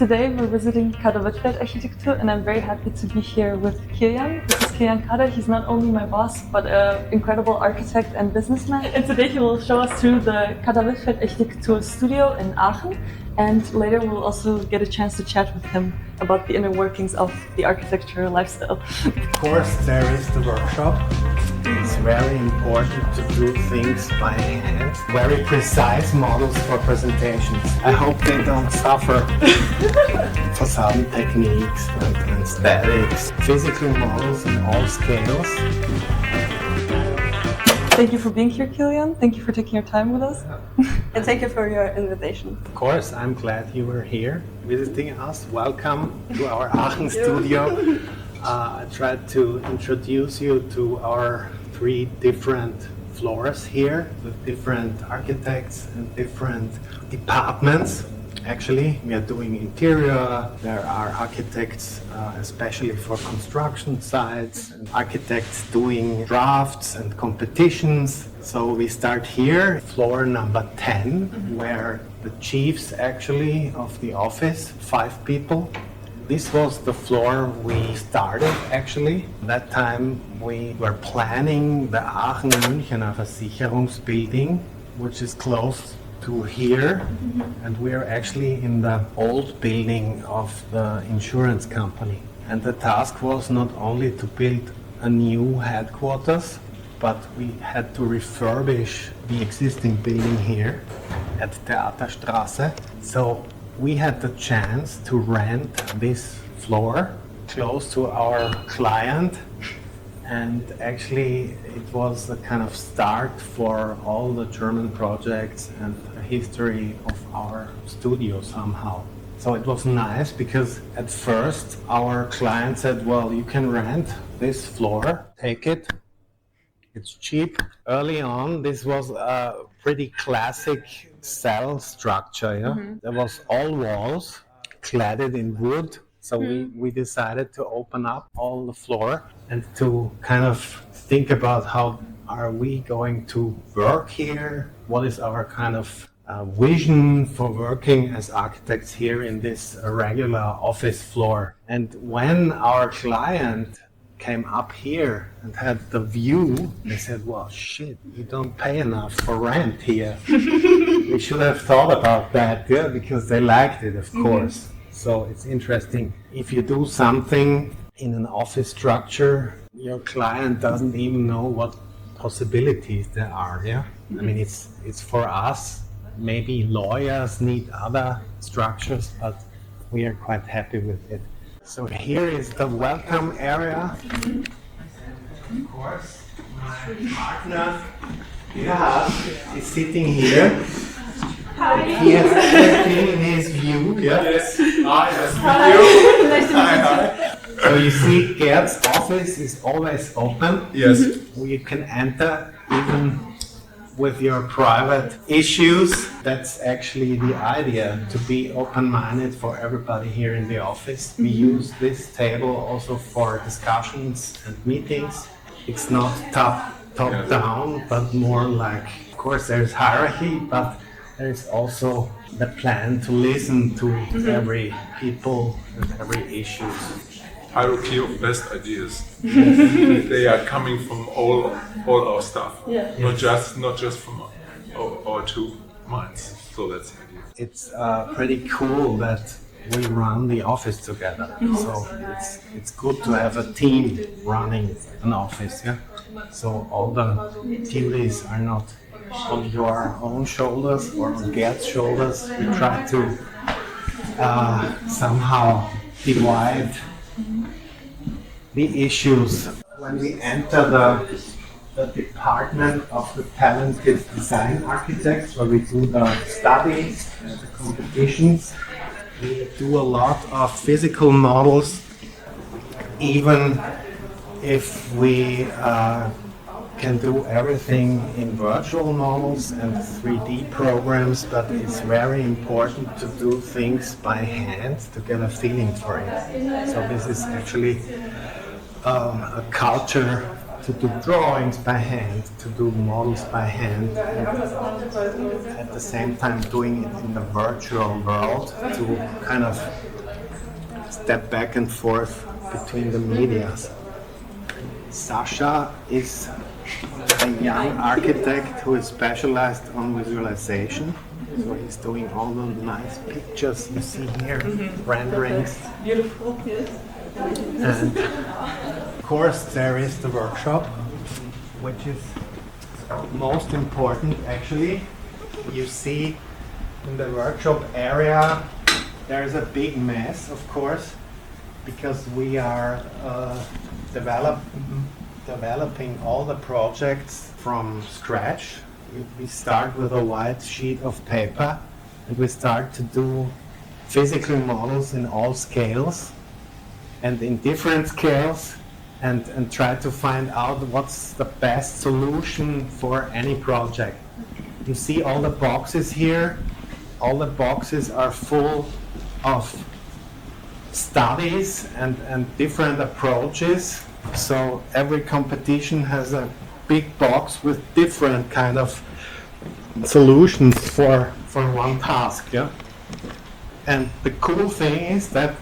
Today we're visiting Kadawittfeldarchitektur and I'm very happy to be here with Kilian. This is Kilian Kada. He's not only my boss but an incredible architect and businessman. And today he will show us through the Kadawittfeldarchitektur studio in Aachen. And later we'll also get a chance to chat with him about the inner workings of the architecture lifestyle. Of course, there is the workshop. It's very important to do things by hand. Very precise models for presentations. I hope they don't suffer. Facade techniques and statics. Physical models in all scales. Thank you for being here, Kilian. Thank you for taking your time with us. And thank you for your invitation. Of course, I'm glad you were here visiting us. Welcome to our Aachen studio. I tried to introduce you to our 3 different floors here with different architects and different departments. Actually, we are doing interior. There are architects, especially for construction sites, and architects doing drafts and competitions. So we start here, floor number 10, where the chiefs actually of the office, 5 people. This was the floor we started actually. That time we were planning the Aachen-Münchener Versicherungsbuilding, which is close to here, and we're actually in the old building of the insurance company. And the task was not only to build a new headquarters, but we had to refurbish the existing building here at Theaterstraße. So we had the chance to rent this floor close to our client, and actually it was a kind of start for all the German projects and the history of our studio somehow. So it was nice because at first our client said, well, you can rent this floor, take it, it's cheap. Early on this was a pretty classic cell structure, yeah? There was all walls cladded in wood. So we decided to open up all the floor and to kind of think about how are we going to work here? What is our kind of vision for working as architects here in this regular office floor? And when our client came up here and had the view, they said, well, shit, we don't pay enough for rent here. We should have thought about that, yeah, because they liked it, of course. So it's interesting. If you do something in an office structure, your client doesn't even know what possibilities there are, yeah? I mean, it's for us. Maybe lawyers need other structures, but we are quite happy with it. So here is the welcome area. Of course, my partner, is sitting here. Hi. He has everything in his view. Yeah? Yes. Hi, nice to meet you. Nice to meet you. So you see, Gert's office is always open. Yes. You can enter even with your private issues. That's actually the idea, to be open-minded for everybody here in the office. We use this table also for discussions and meetings. It's not top down, but more like, of course there's hierarchy, but there is also the plan to listen to every people and every issue. Hierarchy of best ideas. They are coming from all our stuff, not just from our 2 minds. So that's the idea. It's pretty cool that we run the office together. So it's good to have a team running an office. Yeah. So all the duties are not on your own shoulders or on Gert's shoulders. We try to somehow divide the issues. When we enter the department of the talented design architects, where we do the studies and the competitions, we do a lot of physical models, even if we can do everything in virtual models and 3D programs, but it's very important to do things by hand to get a feeling for it. So this is actually a culture to do drawings by hand, to do models by hand, and at the same time doing it in the virtual world to kind of step back and forth between the medias. Sasha is a young architect who is specialized on visualization. So he's doing all the nice pictures you see here, renderings. Beautiful, yes. And of course there is the workshop, which is most important actually. You see in the workshop area there's a big mess, of course, because we are developing all the projects from scratch. We start with a white sheet of paper and we start to do physical models in all scales and in different scales and try to find out what's the best solution for any project. You see all the boxes here. All the boxes are full of studies and different approaches. So every competition has a big box with different kind of solutions for one task. Yeah? And the cool thing is that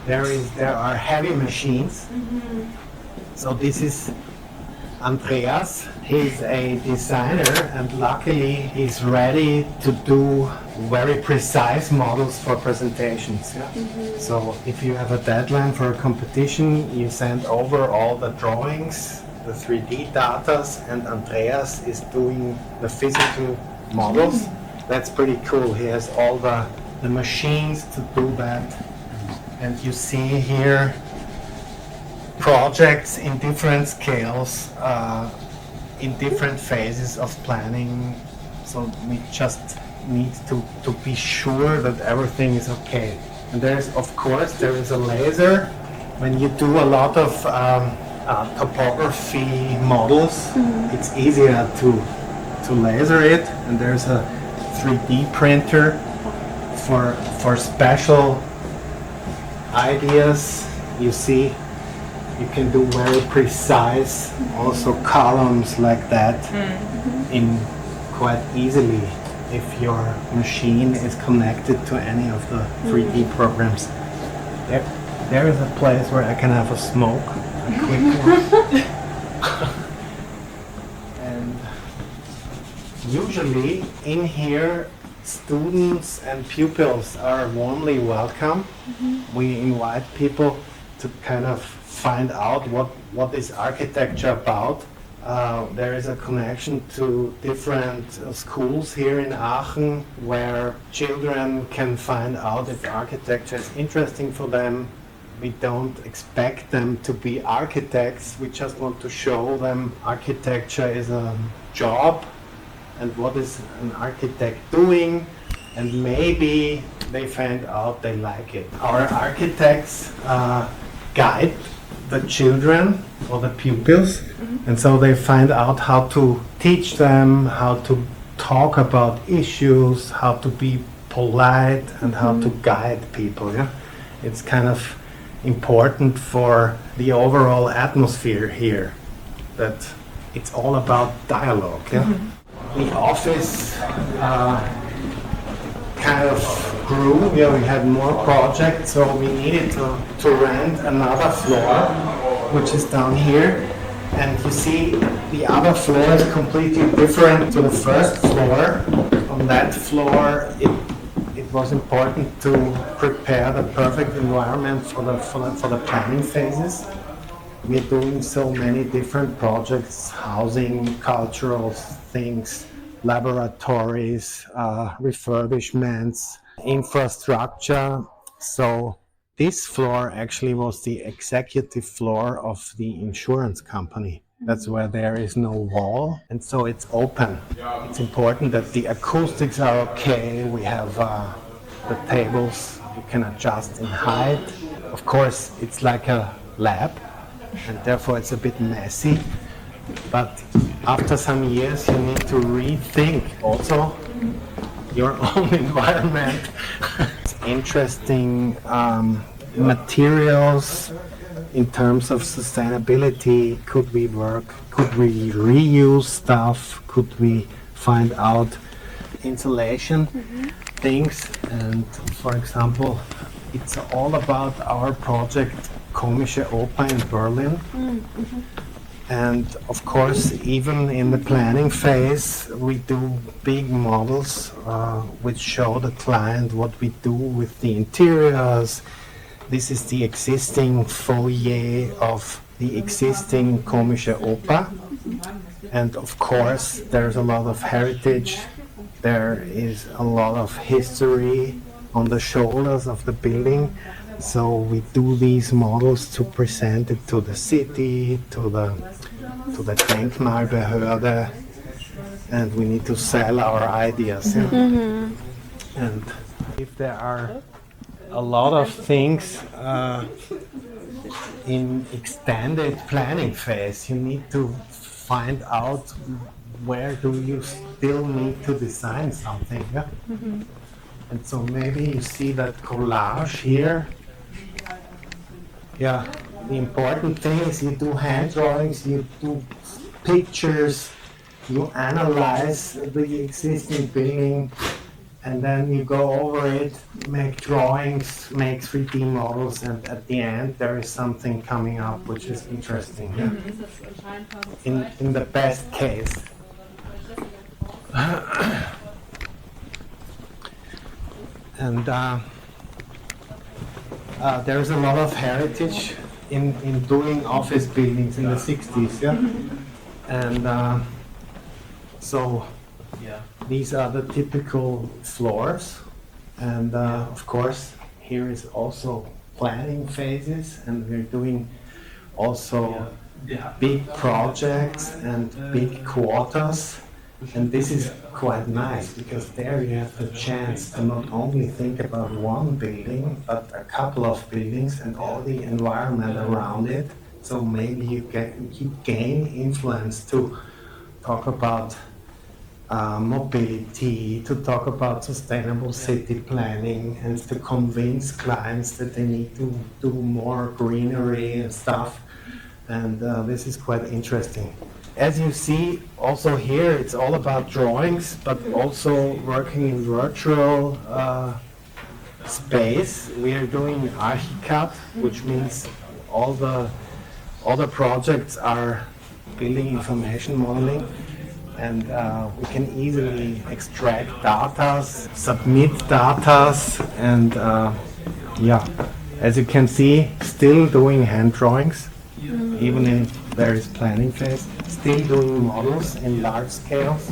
there are heavy machines. So this is Andreas. He's a designer and luckily he's ready to do very precise models for presentations. Yeah? So if you have a deadline for a competition, you send over all the drawings, the 3D datas, and Andreas is doing the physical models. That's pretty cool. He has all the machines to do that. And you see here projects in different scales, in different phases of planning. So we just need to be sure that everything is okay. And there's, of course, there is a laser. When you do a lot of topography models, it's easier to laser it. And there's a 3D printer for special ideas. You see, you can do very precise also columns like that in quite easily if your machine is connected to any of the 3D programs. There is a place where I can have a smoke, a quick one. And usually in here students and pupils are warmly welcome. We invite people to kind of find out what is architecture about. There is a connection to different schools here in Aachen where children can find out if architecture is interesting for them. We don't expect them to be architects, we just want to show them architecture is a job and what is an architect doing, and maybe they find out they like it. Our architects guide the children or the pupils, and so they find out how to teach them, how to talk about issues, how to be polite, and how to guide people. Yeah? It's kind of important for the overall atmosphere here, that it's all about dialogue. Yeah? The office kind of grew. Yeah, we had more projects, so we needed to rent another floor, which is down here. And you see, the other floor is completely different to the first floor. On that floor, it was important to prepare the perfect environment for the planning phases. We're doing so many different projects: housing, cultural things, laboratories, refurbishments, infrastructure. So this floor actually was the executive floor of the insurance company. That's where there is no wall, and so it's open. It's important that the acoustics are okay. We have the tables you can adjust in height. Of course, it's like a lab, and therefore it's a bit messy. But after some years, you need to rethink also your own environment. It's interesting materials in terms of sustainability. Could we reuse stuff? Could we find out insulation things? And for example, it's all about our project Komische Oper in Berlin. And of course, even in the planning phase, we do big models which show the client what we do with the interiors. This is the existing foyer of the existing Komische Oper. And of course, there's a lot of heritage. There is a lot of history on the shoulders of the building. So we do these models to present it to the city, to the Denkmalbehörde, and we need to sell our ideas. And if there are a lot of things in extended planning phase, you need to find out where do you still need to design something. And so maybe you see that collage here. Yeah, the important thing is you do hand drawings, you do pictures, you analyze the existing building, and then you go over it, make drawings, make 3D models, and at the end there is something coming up which is interesting. Yeah? In the best case. And there's a lot of heritage in doing office buildings in the 60s, yeah? And so these are the typical floors. And of course, here is also planning phases, and we're doing also big projects and big quarters. And this is quite nice because there you have the chance to not only think about one building, but a couple of buildings and all the environment around it. So maybe you gain influence to talk about mobility, to talk about sustainable city planning, and to convince clients that they need to do more greenery and stuff. And this is quite interesting. As you see, also here, it's all about drawings, but also working in virtual space. We are doing Archicad, which means all the projects are building information modeling, and we can easily extract data, submit data, and yeah, as you can see, still doing hand drawings, even in various planning phase, still doing models in large scales.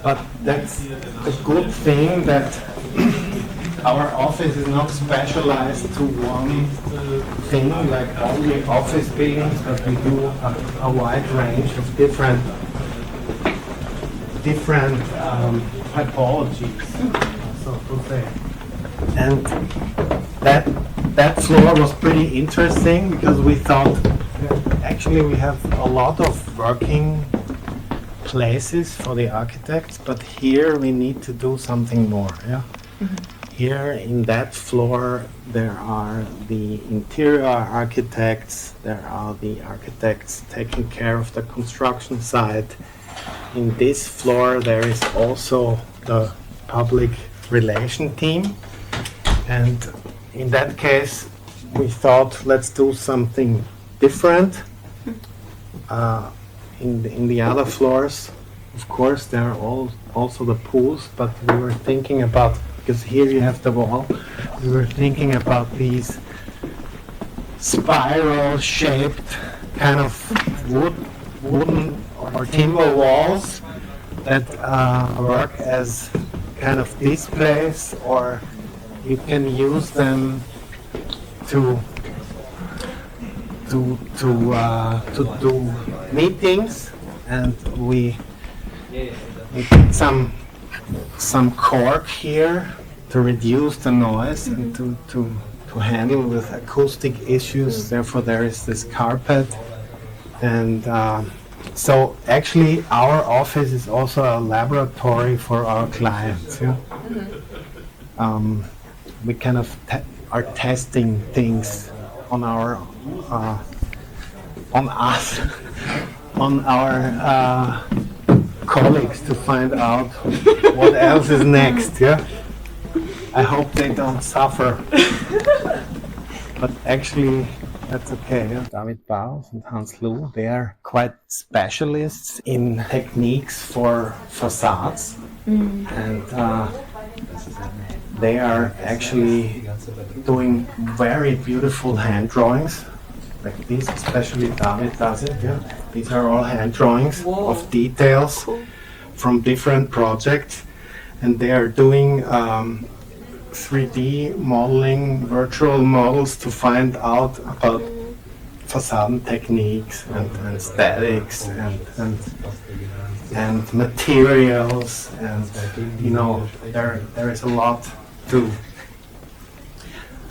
But that's a good thing that our office is not specialized to one thing, like only office buildings, but we do a wide range of different typologies, so to say. And that floor was pretty interesting because we thought actually we have a lot of working places for the architects, but here we need to do something more. Yeah. Here in that floor there are the interior architects, there are the architects taking care of the construction site. In this floor there is also the public relation team, and in that case we thought let's do something different. In the other floors, of course, there are also the pools, but we were thinking about, because here you have the wall, we were thinking about these spiral-shaped kind of wooden or timber walls that work as kind of displays, or you can use them to do meetings, and we did some cork here to reduce the noise and to handle with acoustic issues. Therefore, there is this carpet, and so actually our office is also a laboratory for our clients. Yeah? We kind of are testing things on our on us, on our colleagues to find out what else is next. Yeah. I hope they don't suffer. But actually, that's okay. Yeah? David Baus and Hans Lu, they are quite specialists in techniques for facades. And they are actually doing very beautiful hand drawings. Like this, especially David does it. Yeah? These are all hand drawings of details from different projects. And they are doing 3D modeling, virtual models to find out about facade techniques and aesthetics and materials, and there is a lot to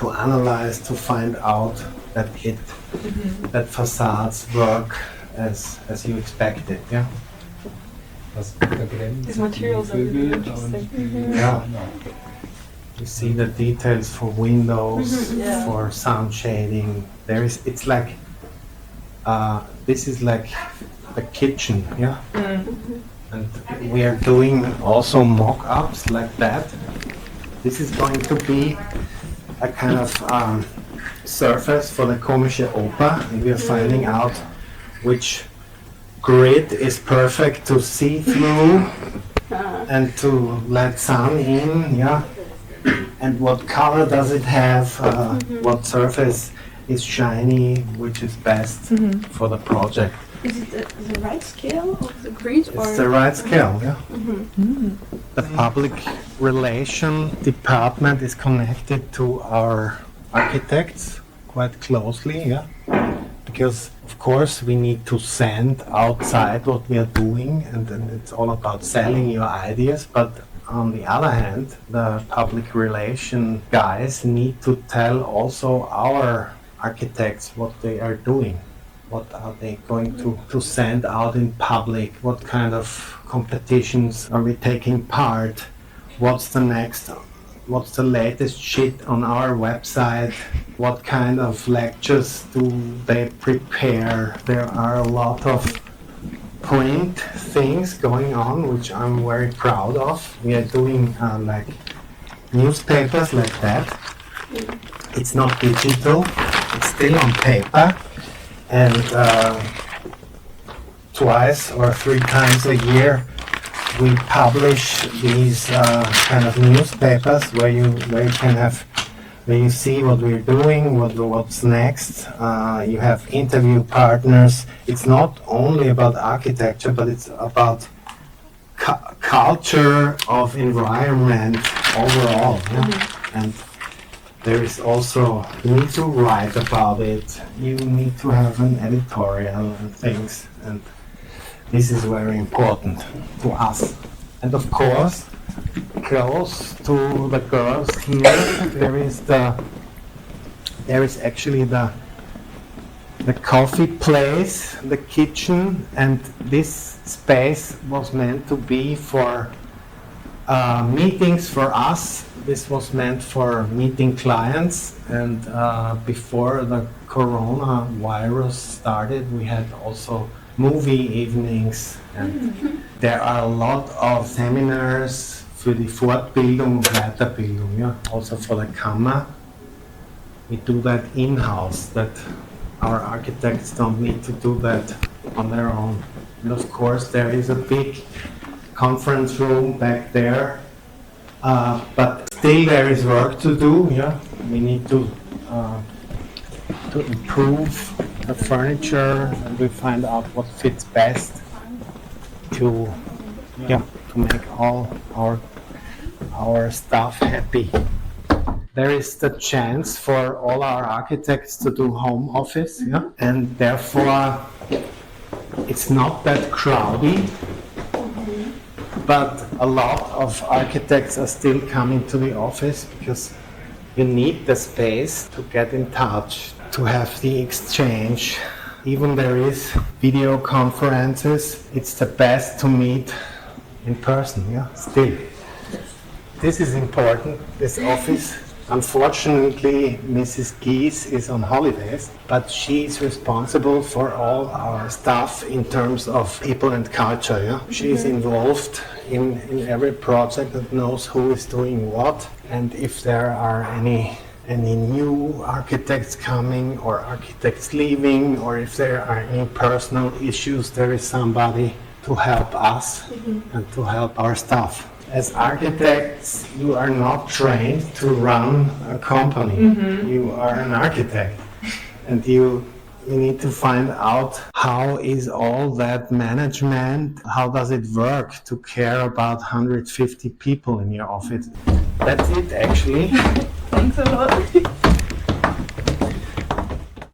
analyze to find out that facades work as you expected. Yeah. These materials are really interesting. Yeah. You see the details for windows, for sound shading. It's like this is like the kitchen, yeah. And we are doing also mock-ups like that. This is going to be a kind of surface for the Komische Oper, and we are finding out which grid is perfect to see through and to let sun in, yeah. And what color does it have? What surface is shiny? Which is best for the project? Is it the right scale of the grid? It's the right scale, yeah. The public relation department is connected to our architects quite closely, yeah. Because of course we need to send outside what we are doing, and it's all about selling your ideas. But on the other hand, the public relation guys need to tell also our architects what they are doing. What are they going to send out in public? What kind of competitions are we taking part? What's the latest shit on our website? What kind of lectures do they prepare? There are a lot of print things going on, which I'm very proud of. We are doing like newspapers like that. It's not digital, it's still on paper. And twice or 3 times a year we publish these kind of newspapers where you see what we're doing, what's next. You have interview partners. It's not only about architecture, but it's about culture of environment overall. Yeah? And there is also, you need to write about it. You need to have an editorial and things. And this is very important to us. And of course, close to the girls here, there is actually the coffee place, the kitchen, and this space was meant to be for meetings for us. This was meant for meeting clients, and before the coronavirus started, we had also movie evenings, and there are a lot of seminars für die Fortbildung, Weiterbildung, yeah, also for the Kammer. We do that in-house, that our architects don't need to do that on their own. And of course there is a big conference room back there, but still there is work to do. Yeah, we need to improve the furniture, and we find out what fits best to make all our staff happy. There is the chance for all our architects to do home office, yeah, and therefore it's not that crowded. But a lot of architects are still coming to the office because you need the space to get in touch, to have the exchange. Even there is video conferences, it's the best to meet in person, yeah, still. This is important, this office. Unfortunately, Mrs. Gies is on holidays, but she is responsible for all our stuff in terms of people and culture. Yeah? She is involved in every project that knows who is doing what, and if there are any new architects coming or architects leaving, or if there are any personal issues, there is somebody to help us and to help our staff. As architects, you are not trained to run a company. You are an architect, and you need to find out how is all that management, how does it work to care about 150 people in your office. That's it, actually. Thanks a lot.